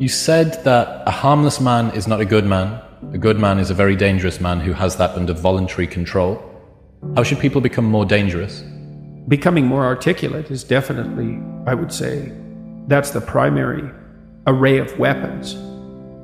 said that a harmless man is not a good man. A good man is a very dangerous man who has that under voluntary control. How should people become more dangerous? Becoming more articulate is definitely, I would say, that's the primary array of weapons.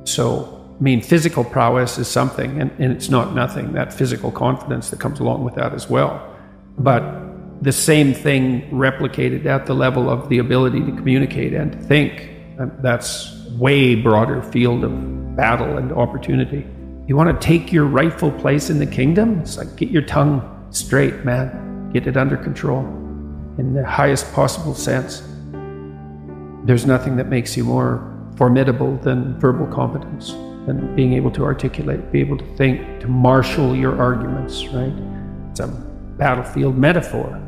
So, I mean, physical prowess is something, and it's not nothing, that physical confidence that comes along with that as well. But the same thing replicated at the level of the ability to communicate and to think, and that's way broader field of battle and opportunity. You want to take your rightful place in the kingdom? It's like, get your tongue straight, man. Get it under control in the highest possible sense. There's nothing that makes you more formidable than verbal competence, than being able to articulate, be able to think, to marshal your arguments, right? It's a battlefield metaphor.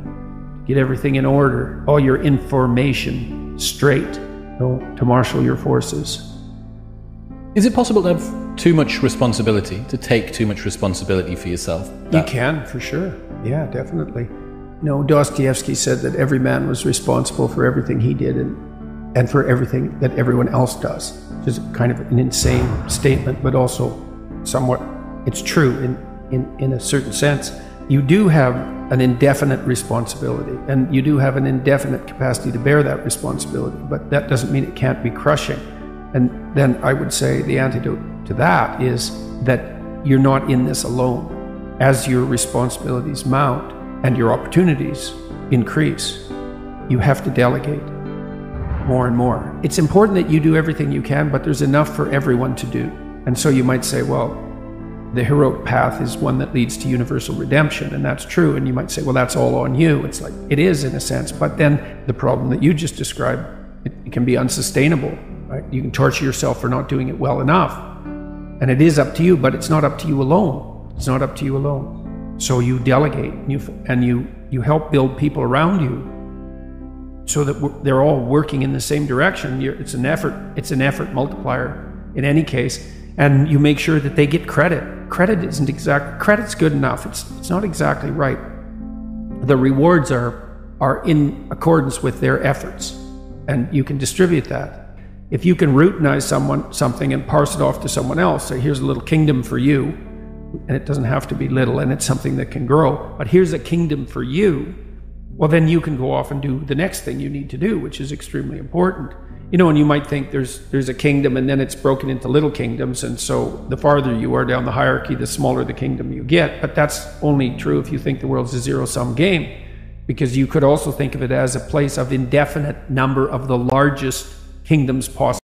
Get everything in order, all your information straight, to marshal your forces. Is it possible to have too much responsibility, to take too much responsibility for yourself? You can, for sure. Yeah, definitely. You know, Dostoevsky said that every man was responsible for everything he did and for everything that everyone else does, which is kind of an insane statement, but also somewhat, it's true in a certain sense. You do have an indefinite responsibility, and you do have an indefinite capacity to bear that responsibility, but that doesn't mean it can't be crushing. And then I would say the antidote to that is that you're not in this alone. As your responsibilities mount and your opportunities increase, you have to delegate more and more. It's important that you do everything you can, but there's enough for everyone to do. And so you might say, well, the heroic path is one that leads to universal redemption, and that's true. And you might say, well, that's all on you. It's like, it is in a sense, but then the problem that you just described, it can be unsustainable, right? You can torture yourself for not doing it well enough. And it is up to you, but it's not up to you alone. It's not up to you alone. So you delegate, and you help build people around you so that they're all working in the same direction. It's an effort multiplier in any case. And you make sure that they get credit. Credit's good enough. It's not exactly right. The rewards are in accordance with their efforts, and you can distribute that. If you can routinize something and parse it off to someone else, say, here's a little kingdom for you, and it doesn't have to be little, and it's something that can grow, but here's a kingdom for you, well, then you can go off and do the next thing you need to do, which is extremely important. You know, and you might think there's a kingdom and then it's broken into little kingdoms, and so the farther you are down the hierarchy, the smaller the kingdom you get. But that's only true if you think the world's a zero-sum game, because you could also think of it as a place of indefinite number of the largest kingdoms possible.